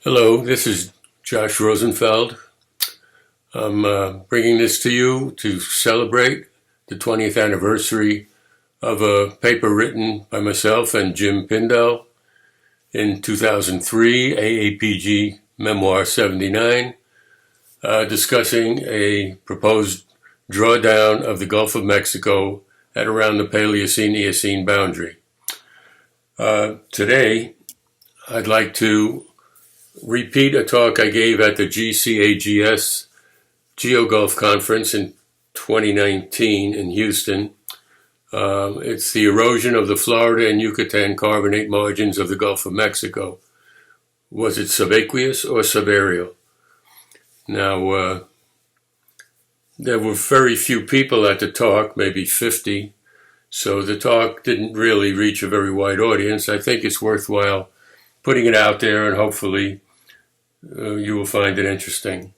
Hello, this is Josh Rosenfeld. I'm bringing this to you to celebrate the 20th anniversary of a paper written by myself and Jim Pindell in 2003, AAPG Memoir 79, discussing a proposed drawdown of the Gulf of Mexico at around the Paleocene-Eocene boundary. Today, I'd like to repeat a talk I gave at the GCAGS GeoGulf Conference in 2019 in Houston. It's the erosion of the Florida and Yucatán carbonate margins of the Gulf of Mexico. Was it subaqueous or subaerial? Now, there were very few people at the talk, maybe 50, so the talk didn't really reach a very wide audience. I think it's worthwhile putting it out there, and hopefully you will find it interesting.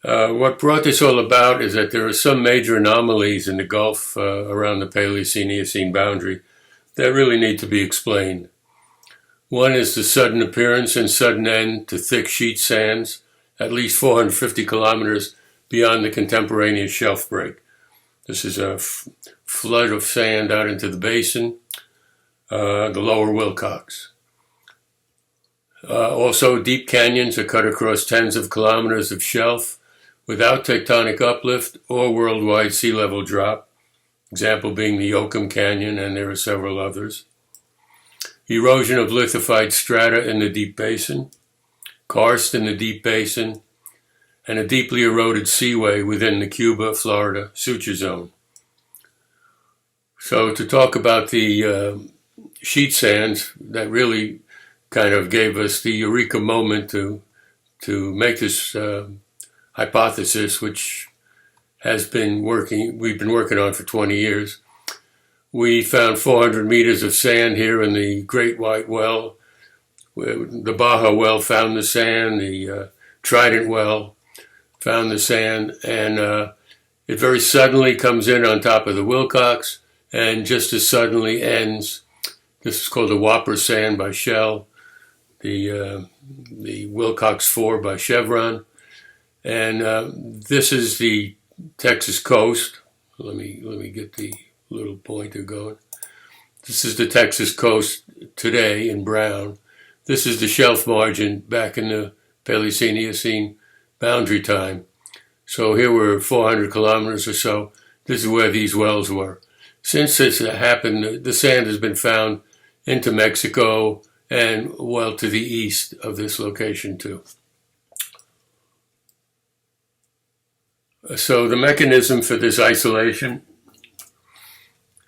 What brought this all about is that there are some major anomalies in the Gulf around the Paleocene-Eocene boundary that really need to be explained. One is the sudden appearance and sudden end to thick sheet sands at least 450 kilometers beyond the contemporaneous shelf break. This is a flood of sand out into the basin, the lower Wilcox. Also, deep canyons are cut across tens of kilometers of shelf without tectonic uplift or worldwide sea level drop, example being the Yoakum Canyon, and there are several others. Erosion of lithified strata in the deep basin, karst in the deep basin, and a deeply eroded seaway within the Cuba, Florida suture zone. So to talk about the sheet sands, that really kind of gave us the eureka moment to make this hypothesis, which we've been working on for 20 years. We found 400 meters of sand here in the Great White Well. The Baja Well found the sand, the Trident Well found the sand, and it very suddenly comes in on top of the Wilcox and just as suddenly ends. This is called the Whopper Sand by Shell, the Wilcox 4 by Chevron, and this is the Texas coast. Let me get the little pointer going. This is the Texas coast today in brown. This is the shelf margin back in the Paleocene-Eocene boundary time. So here we're 400 kilometers or so. This is where these wells were. Since this happened, the sand has been found into Mexico and well to the east of this location too. So the mechanism for this isolation,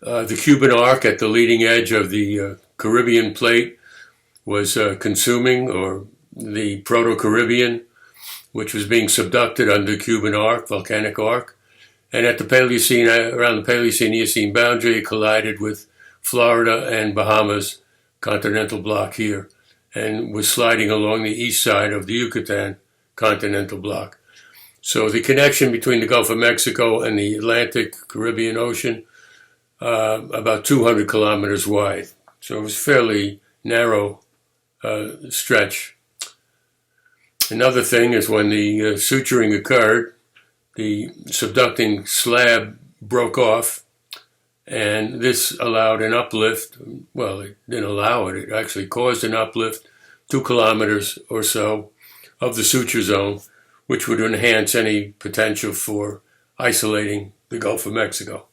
the Cuban arc at the leading edge of the Caribbean plate was consuming, or the Proto-Caribbean, which was being subducted under Cuban arc, volcanic arc, and at the Paleocene, around the Paleocene-Eocene boundary, it collided with Florida and Bahamas continental block here, and was sliding along the east side of the Yucatan continental block. So the connection between the Gulf of Mexico and the Atlantic Caribbean Ocean, about 200 kilometers wide. So it was a fairly narrow stretch. Another thing is when the suturing occurred, the subducting slab broke off, and this allowed an uplift. Well, it didn't allow it. It actually caused an uplift 2 kilometers or so of the suture zone, which would enhance any potential for isolating the Gulf of Mexico.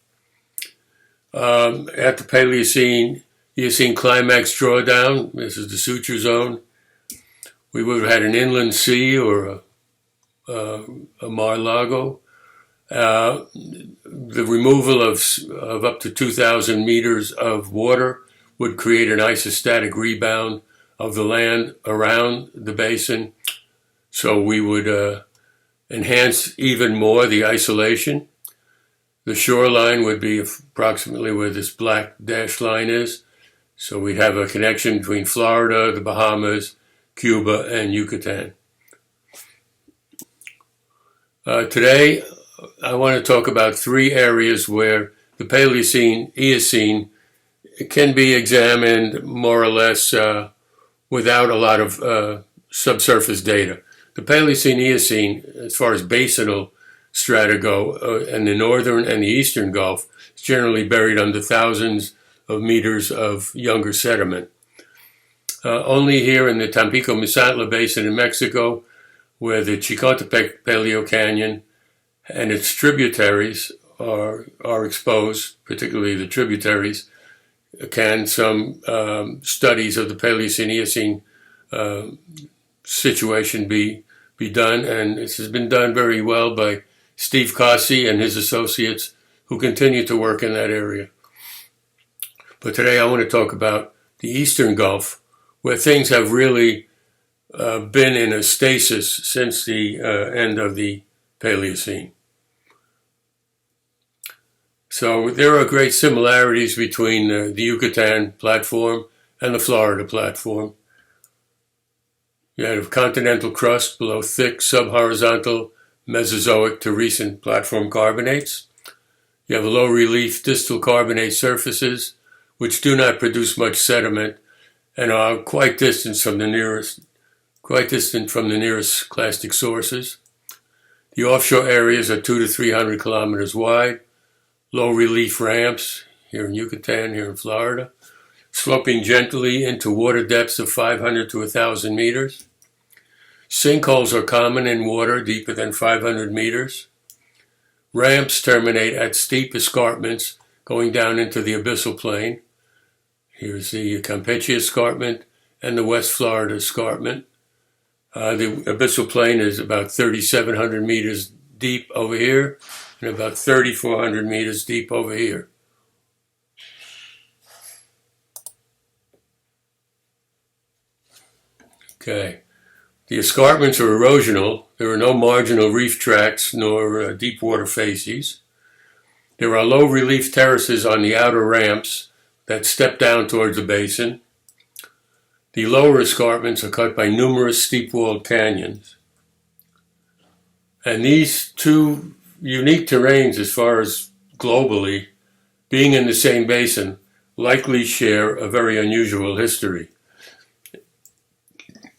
At the Paleocene-Eocene climax drawdown, this is the suture zone, we would have had an inland sea or a mar-lago. The removal of up to 2,000 meters of water would create an isostatic rebound of the land around the basin. So we would enhance even more the isolation. The shoreline would be approximately where this black dashed line is. So we'd have a connection between Florida, the Bahamas, Cuba, and Yucatan. Today, I want to talk about 3 areas where the Paleocene-Eocene can be examined more or less without a lot of subsurface data. The Paleocene-Eocene, as far as basinal strata go, in the northern and the eastern Gulf, is generally buried under thousands of meters of younger sediment. Only here in the Tampico-Misantla Basin in Mexico, where the Chicontepec Paleo Canyon and its tributaries are exposed, particularly the tributaries, can some studies of the Paleocene-Eocene situation be done, and this has been done very well by Steve Cossey and his associates who continue to work in that area. But today I want to talk about the Eastern Gulf, where things have really been in a stasis since the end of the Paleocene. So there are great similarities between the Yucatán platform and the Florida platform. You have continental crust below thick subhorizontal Mesozoic to recent platform carbonates. You have low relief distal carbonate surfaces, which do not produce much sediment and are quite distant from the nearest clastic sources. The offshore areas are 200 to 300 kilometers wide. Low relief ramps here in Yucatan, here in Florida, sloping gently into water depths of 500 to 1,000 meters. Sinkholes are common in water deeper than 500 meters. Ramps terminate at steep escarpments going down into the abyssal plain. Here's the Campeche escarpment and the West Florida escarpment. The abyssal plain is about 3,700 meters deep over here and about 3,400 meters deep over here. Okay. The escarpments are erosional. There are no marginal reef tracts nor deep water facies. There are low relief terraces on the outer ramps that step down towards the basin. The lower escarpments are cut by numerous steep-walled canyons. And these two unique terrains, as far as globally, being in the same basin, likely share a very unusual history.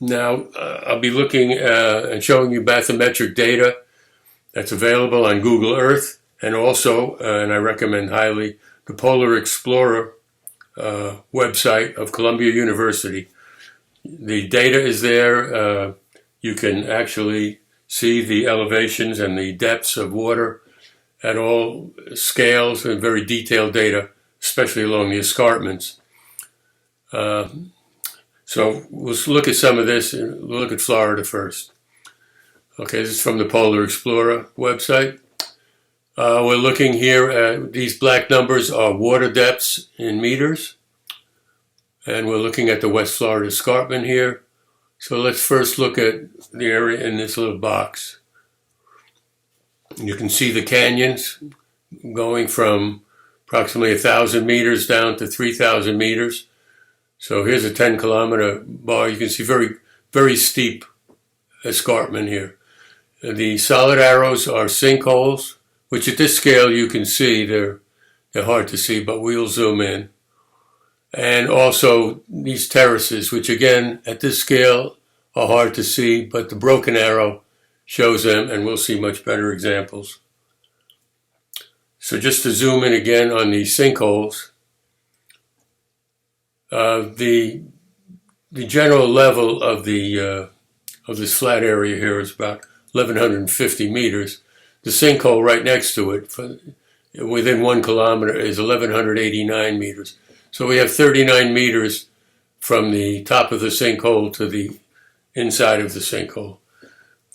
Now, I'll be looking and showing you bathymetric data that's available on Google Earth, and also, and I recommend highly, the Polar Explorer website of Columbia University. The data is there. You can actually see the elevations and the depths of water at all scales and very detailed data, especially along the escarpments. So we'll look at some of this, and we'll look at Florida first. Okay, this is from the Polar Explorer website. We're looking here at these black numbers are water depths in meters. And we're looking at the West Florida escarpment here. So let's first look at the area in this little box. You can see the canyons going from approximately 1,000 meters down to 3,000 meters. So here's a 10-kilometer bar. You can see very, very steep escarpment here. The solid arrows are sinkholes, which at this scale you can see. They're hard to see, but we'll zoom in. And also these terraces, which again, at this scale, are hard to see, but the broken arrow shows them, and we'll see much better examples. So just to zoom in again on these sinkholes, the general level of this flat area here is about 1,150 meters. The sinkhole right next to it, within 1 kilometer, is 1,189 meters. So we have 39 meters from the top of the sinkhole to the inside of the sinkhole.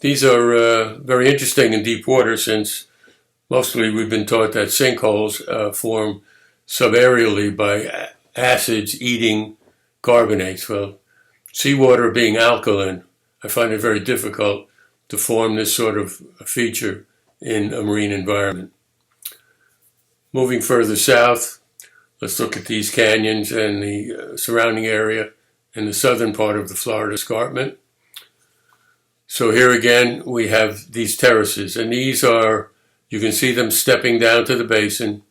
These are very interesting in deep water, since mostly we've been taught that sinkholes form subaerially by acids eating carbonates. Well, seawater being alkaline, I find it very difficult to form this sort of feature in a marine environment. Moving further south, let's look at these canyons and the surrounding area in the southern part of the Florida escarpment. So here again, we have these terraces, and these are, you can see them stepping down to the basin,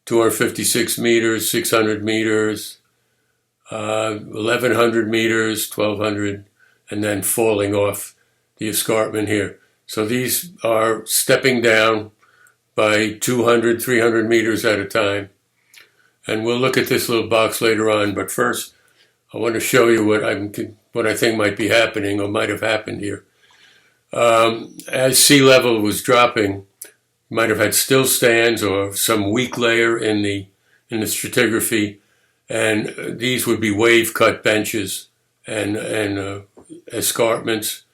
256 meters, 600 meters, 1,100 meters, 1,200, and then falling off the escarpment here. So these are stepping down by 200, 300 meters at a time. And we'll look at this little box later on, but first I want to show you what I think might be happening or might have happened here. As sea level was dropping, you might have had still stands or some weak layer in the stratigraphy, and these would be wave-cut benches and escarpments.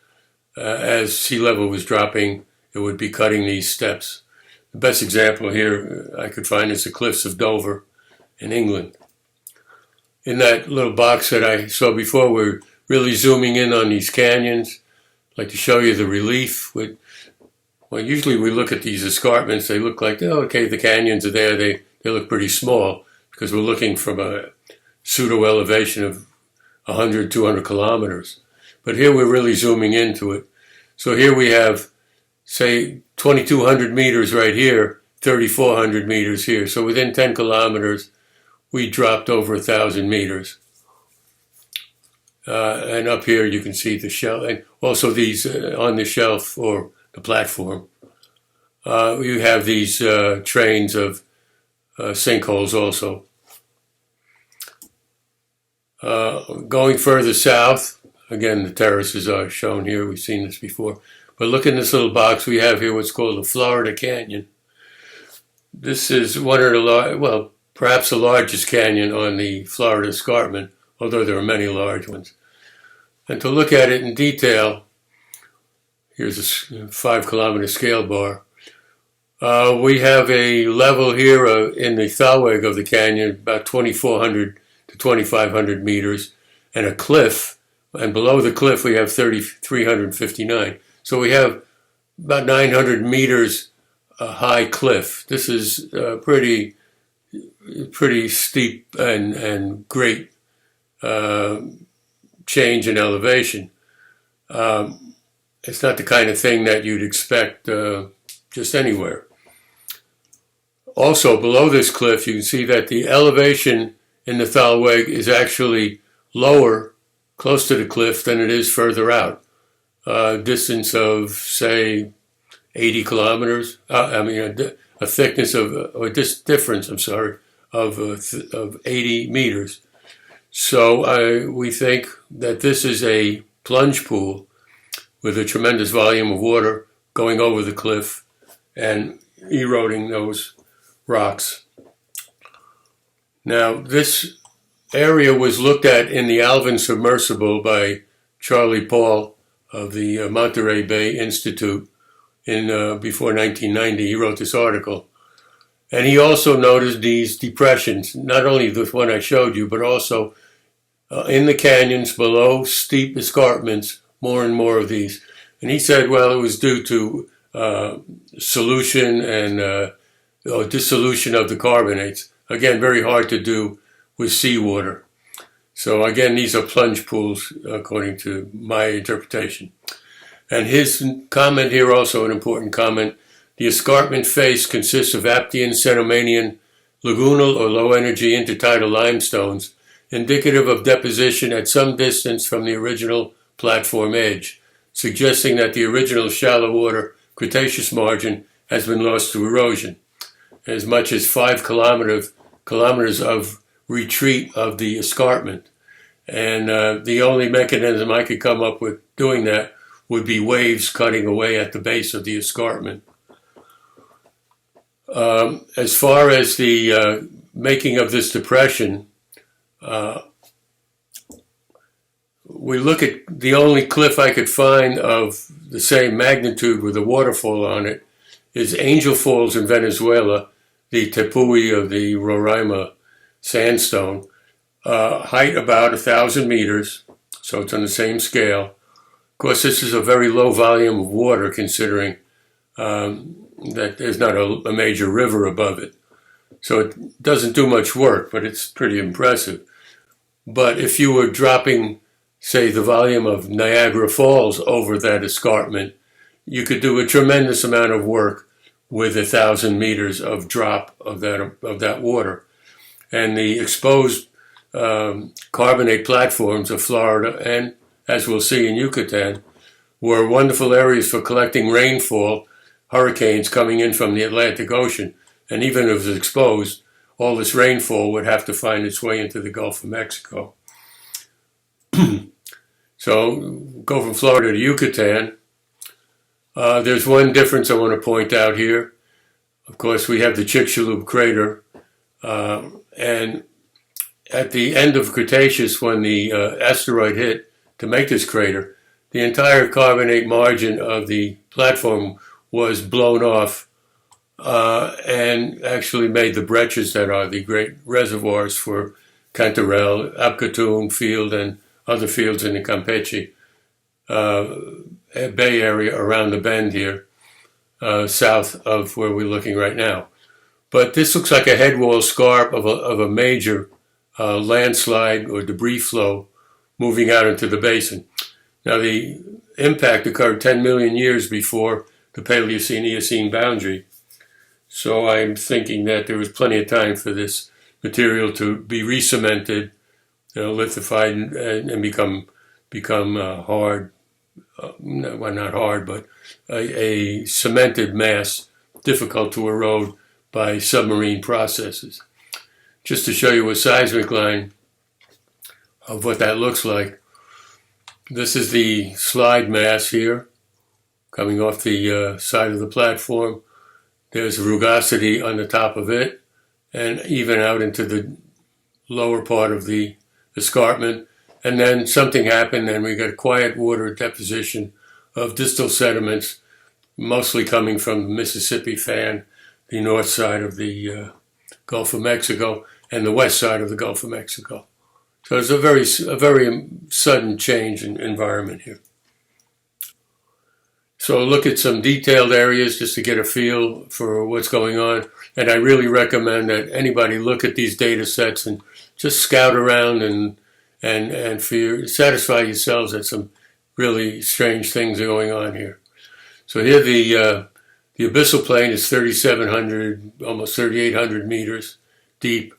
As sea level was dropping, it would be cutting these steps. The best example here I could find is the cliffs of Dover in England. In that little box that I saw before, we're really zooming in on these canyons. I'd like to show you the relief. Usually we look at these escarpments, they look like, oh, okay, the canyons are there, they look pretty small because we're looking from a pseudo elevation of 100, 200 kilometers. But here we're really zooming into it. So here we have, say, 2,200 meters right here, 3,400 meters here. So within 10 kilometers, we dropped over 1,000 meters. And up here you can see the shelf, and also these on the shelf or the platform. You have these trains of sinkholes also. Going further south, again the terraces are shown here, we've seen this before. But look in this little box, we have here what's called the Florida Canyon. This is one of the perhaps the largest canyon on the Florida escarpment, although there are many large ones. And to look at it in detail, here's a 5-kilometer scale bar. We have a level here in the thalweg of the canyon, about 2,400 to 2,500 meters, and a cliff. And below the cliff, we have 3,359. So we have about 900 meters high cliff. This is pretty steep and great change in elevation. It's not the kind of thing that you'd expect just anywhere. Also, below this cliff, you can see that the elevation in the thalweg is actually lower, close to the cliff, than it is further out. Distance of, say, 80 kilometers. A thickness of, or difference, of 80 meters. So we think that this is a plunge pool with a tremendous volume of water going over the cliff and eroding those rocks. Now, this area was looked at in the Alvin submersible by Charlie Paul of the Monterey Bay Institute before 1990. He wrote this article. And he also noticed these depressions, not only the one I showed you, but also in the canyons below steep escarpments, more and more of these. And he said, well, it was due to solution and dissolution of the carbonates. Again, very hard to do with seawater. So again, these are plunge pools, according to my interpretation. And his comment here, also an important comment, the escarpment face consists of Aptian, Cenomanian, lagunal or low-energy intertidal limestones, indicative of deposition at some distance from the original platform edge, suggesting that the original shallow water Cretaceous margin has been lost to erosion. As much as 5 kilometers of retreat of the escarpment. And the only mechanism I could come up with doing that would be waves cutting away at the base of the escarpment. As far as the making of this depression, we look at the only cliff I could find of the same magnitude with a waterfall on it is Angel Falls in Venezuela, the Tepui of the Roraima sandstone, height about 1,000 meters, so it's on the same scale. Of course, this is a very low volume of water considering that there's not a major river above it. So it doesn't do much work, but it's pretty impressive. But if you were dropping, say, the volume of Niagara Falls over that escarpment, you could do a tremendous amount of work with 1,000 meters of drop of that water. And the exposed carbonate platforms of Florida and, as we'll see in Yucatan, were wonderful areas for collecting rainfall, hurricanes coming in from the Atlantic Ocean. And even if it was exposed, all this rainfall would have to find its way into the Gulf of Mexico. So go from Florida to Yucatan. There's one difference I want to point out here. Of course, we have the Chicxulub crater. And at the end of Cretaceous, when the asteroid hit to make this crater, the entire carbonate margin of the platform was blown off and actually made the breccias that are the great reservoirs for Cantarell, Apcatun field, and other fields in the Campeche Bay Area around the bend here, south of where we're looking right now. But this looks like a headwall scarp of a major landslide or debris flow moving out into the basin. Now, the impact occurred 10 million years before the Paleocene-Eocene boundary. So I'm thinking that there was plenty of time for this material to be re-cemented, lithified, and become hard. Well, not hard, but a cemented mass, difficult to erode by submarine processes. Just to show you a seismic line of what that looks like. This is the slide mass here, coming off the side of the platform. There's rugosity on the top of it, and even out into the lower part of the escarpment. And then something happened, and we got quiet water deposition of distal sediments, mostly coming from the Mississippi fan, the north side of the Gulf of Mexico, and the west side of the Gulf of Mexico. So it's a very sudden change in environment here. So look at some detailed areas just to get a feel for what's going on. And I really recommend that anybody look at these data sets and just scout around and satisfy yourselves that some really strange things are going on here. So here the abyssal plain is 3,700, almost 3,800 meters deep.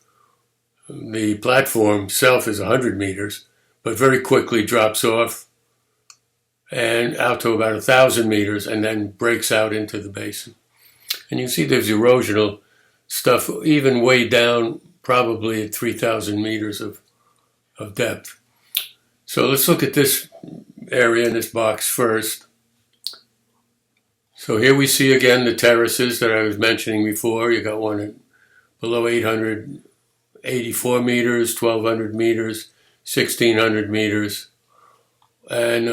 The platform itself is 100 meters, but very quickly drops off and out to about 1,000 meters and then breaks out into the basin. And you see there's erosional stuff even way down, probably at 3,000 meters of depth. So let's look at this area in this box first. So here we see again the terraces that I was mentioning before. You got one at below 884 meters, 1,200 meters, 1,600 meters, and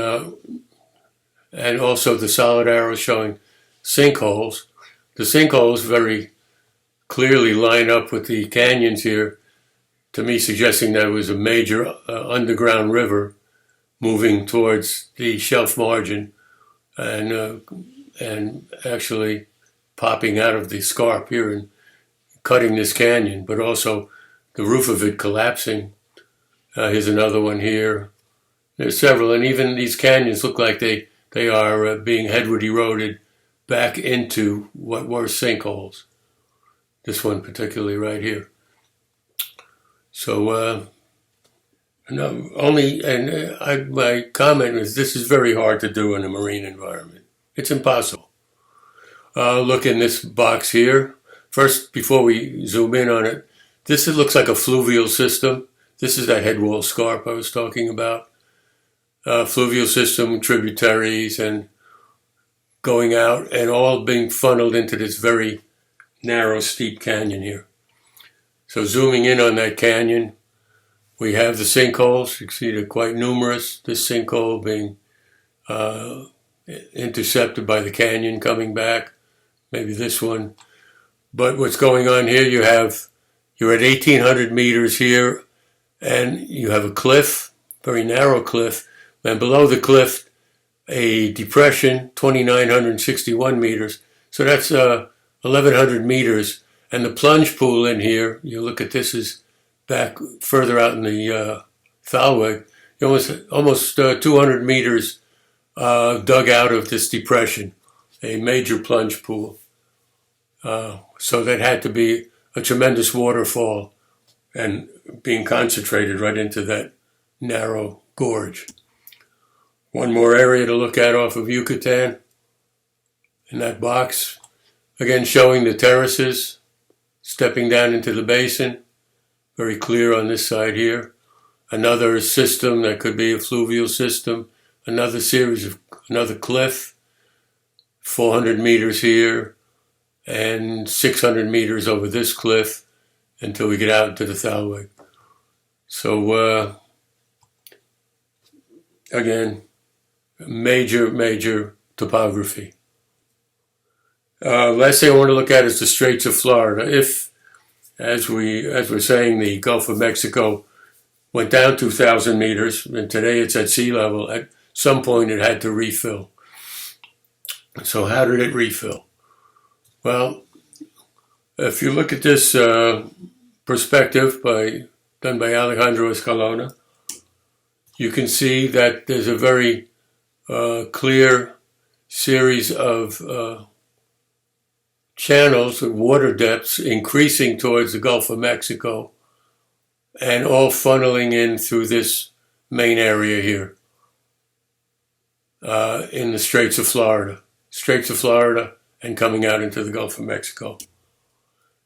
also the solid arrow showing sinkholes. The sinkholes very clearly line up with the canyons here, to me suggesting that it was a major underground river moving towards the shelf margin and actually popping out of the scarp here and cutting this canyon, but also the roof of it collapsing. Here's another one here. There's several, and even these canyons look like they are being headward eroded back into what were sinkholes. This one particularly right here. So, my comment is this is very hard to do in a marine environment. It's impossible. Look in this box here. First, before we zoom in on it, this looks like a fluvial system. This is that headwall scarp I was talking about. Fluvial system, tributaries, and going out, and all being funneled into this very narrow, steep canyon here. So zooming in on that canyon, we have the sinkholes. You can see they're quite numerous. This sinkhole being intercepted by the canyon coming back. Maybe this one. But what's going on here, you're at 1,800 meters here, and you have a cliff, very narrow cliff, and below the cliff, a depression, 2,961 meters. So that's 1,100 meters. And the plunge pool in here, you look at this is back further out in the Thalweg, almost 200 meters dug out of this depression, a major plunge pool. So that had to be a tremendous waterfall and being concentrated right into that narrow gorge. One more area to look at off of Yucatan in that box. Again, showing the terraces, stepping down into the basin. Very clear on this side here. Another system that could be a fluvial system. Another cliff. 400 meters here and 600 meters over this cliff until we get out into the thalweg. So, again, major topography. Last thing I want to look at is the Straits of Florida. If, as we're saying, the Gulf of Mexico went down 2,000 meters, and today it's at sea level, at some point it had to refill. So how did it refill? Well, if you look at this perspective done by Alejandro Escalona, you can see that there's a very clear series of channels of water depths increasing towards the Gulf of Mexico and all funneling in through this main area here in the Straits of Florida. Straits of Florida and coming out into the Gulf of Mexico.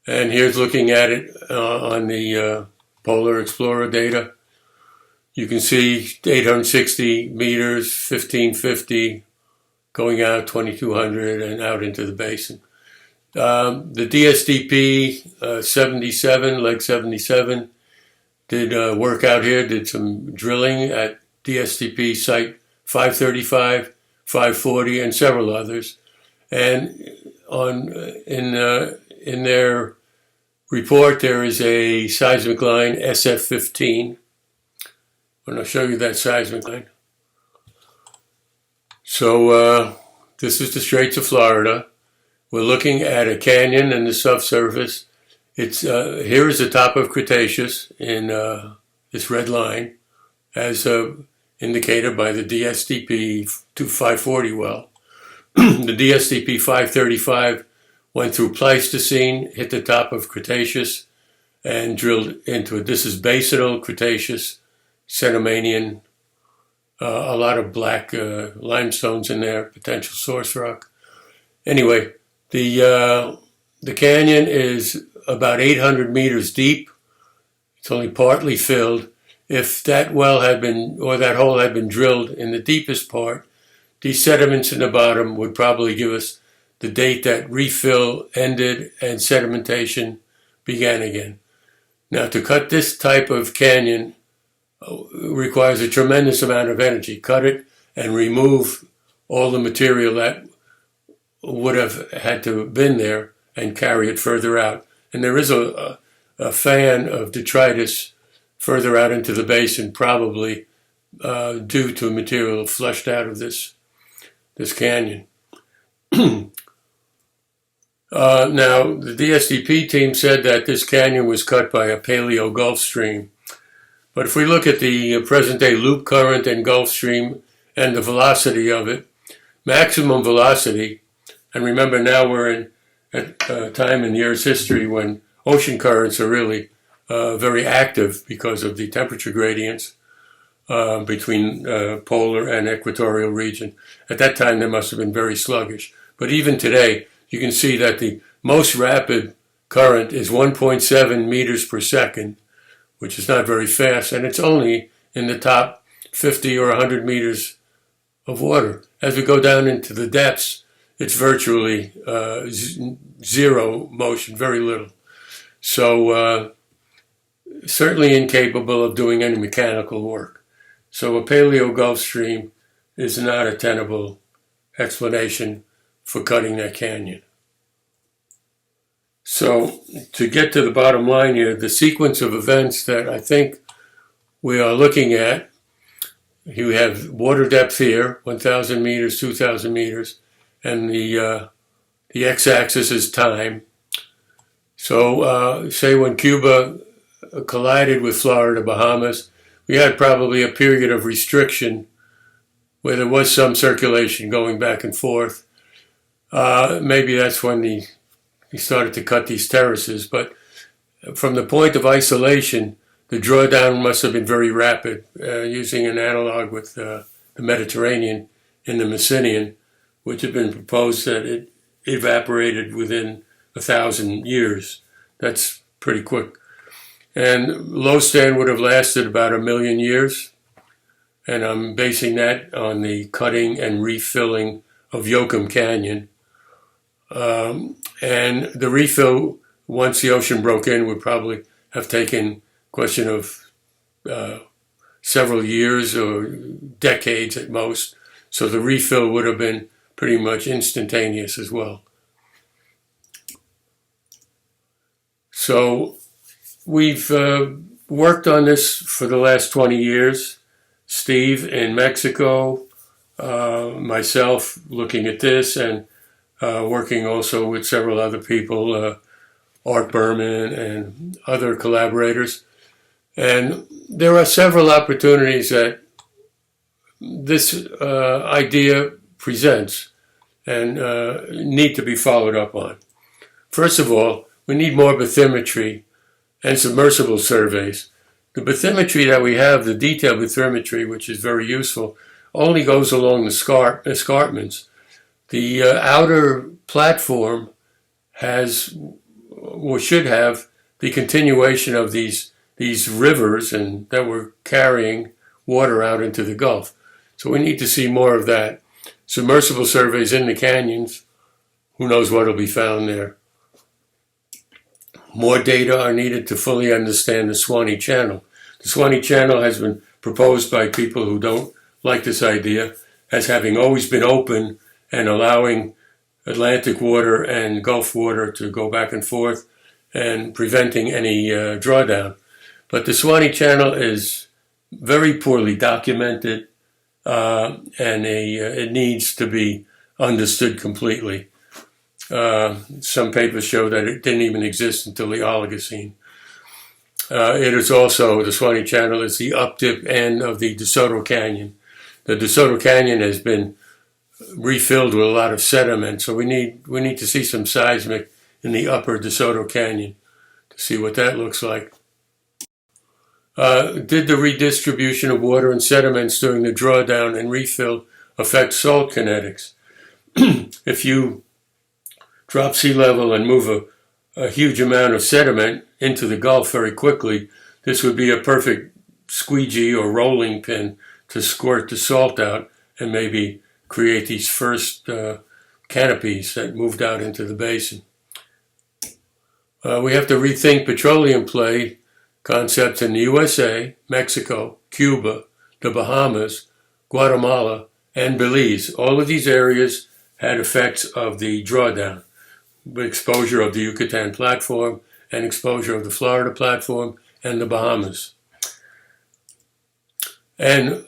And here's looking at it on the Polar Explorer data. You can see 860 meters, 1550, going out 2200 and out into the basin. The DSDP 77, Leg 77, did work out here, did some drilling at DSDP site 535, 540, and several others. And in their report, there is a seismic line, SF15. I'm going to show you that seismic line. So this is the Straits of Florida. We're looking at a canyon in the subsurface. It's here is the top of Cretaceous in this red line, as indicated by the DSDP 540 well. The DSDP 535 went through Pleistocene, hit the top of Cretaceous, and drilled into it. This is basinal Cretaceous, Cenomanian, a lot of black limestones in there, potential source rock. Anyway, the canyon is about 800 meters deep. It's only partly filled. If that well had been, or that hole had been drilled in the deepest part, these sediments in the bottom would probably give us the date that refill ended and sedimentation began again. Now, to cut this type of canyon requires a tremendous amount of energy. Cut it and remove all the material that would have had to have been there and carry it further out. And there is a fan of detritus further out into the basin, probably due to material flushed out of this canyon. Now, the DSDP team said that this canyon was cut by a paleo Gulf Stream. But if we look at the present-day loop current and Gulf Stream and the velocity of it, maximum velocity, and remember now we're at a time in the Earth's history when ocean currents are really very active because of the temperature gradients between polar and equatorial region. At that time, they must have been very sluggish. But even today, you can see that the most rapid current is 1.7 meters per second, which is not very fast, and it's only in the top 50 or 100 meters of water. As we go down into the depths, it's virtually zero motion, very little. So certainly incapable of doing any mechanical work. So a paleo Gulf Stream is not a tenable explanation for cutting that canyon. So to get to the bottom line here, the sequence of events that I think we are looking at, you have water depth here, 1,000 meters, 2,000 meters, and the x-axis is time. So say when Cuba collided with Florida, Bahamas, we had probably a period of restriction where there was some circulation going back and forth. Maybe that's when he started to cut these terraces. But from the point of isolation, the drawdown must have been very rapid, using an analog with the Mediterranean in the Messinian, which had been proposed that it evaporated within 1,000 years. That's pretty quick. And low stand would have lasted about 1,000,000 years. And I'm basing that on the cutting and refilling of Yoakum Canyon. And the refill, once the ocean broke in, would probably have taken a question of several years or decades at most. So the refill would have been pretty much instantaneous as well. So we've worked on this for the last 20 years. Steve in Mexico, myself looking at this, and working also with several other people, Art Berman and other collaborators. And there are several opportunities that this idea presents and need to be followed up on. First of all, we need more bathymetry and submersible surveys. The bathymetry that we have, the detailed bathymetry, which is very useful, only goes along the escarpments. The outer platform has, or should have, the continuation of these rivers and that were carrying water out into the Gulf. So we need to see more of that. Submersible surveys in the canyons, who knows what will be found there. More data are needed to fully understand the Swanee Channel. The Swanee Channel has been proposed by people who don't like this idea as having always been open and allowing Atlantic water and Gulf water to go back and forth and preventing any drawdown. But the Swanee Channel is very poorly documented, and it needs to be understood completely. Some papers show that it didn't even exist until the Oligocene. It is also, the Swanee Channel is the up-dip end of the DeSoto Canyon. The DeSoto Canyon has been refilled with a lot of sediment, so we need to see some seismic in the upper DeSoto Canyon to see what that looks like. Did the redistribution of water and sediments during the drawdown and refill affect salt kinetics? If you drop sea level and move a huge amount of sediment into the Gulf very quickly, this would be a perfect squeegee or rolling pin to squirt the salt out and maybe create these first canopies that moved out into the basin. We have to rethink petroleum play concepts in the USA, Mexico, Cuba, the Bahamas, Guatemala, and Belize. All of these areas had effects of the drawdown, exposure of the Yucatán platform and exposure of the Florida platform and the Bahamas. And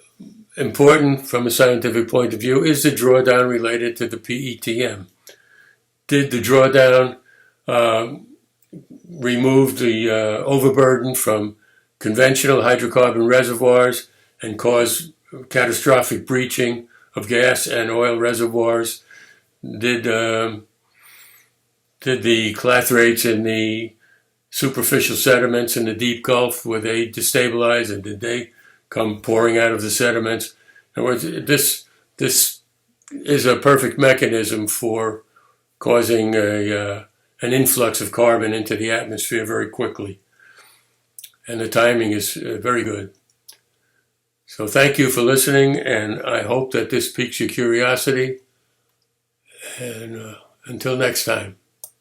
important from a scientific point of view is the drawdown related to the PETM. Did the drawdown remove the overburden from conventional hydrocarbon reservoirs and cause catastrophic breaching of gas and oil reservoirs? Did the clathrates in the superficial sediments in the deep Gulf, were they destabilized, and did they come pouring out of the sediments? In other words, this is a perfect mechanism for causing an influx of carbon into the atmosphere very quickly. And the timing is very good. So thank you for listening, and I hope that this piques your curiosity. And until next time.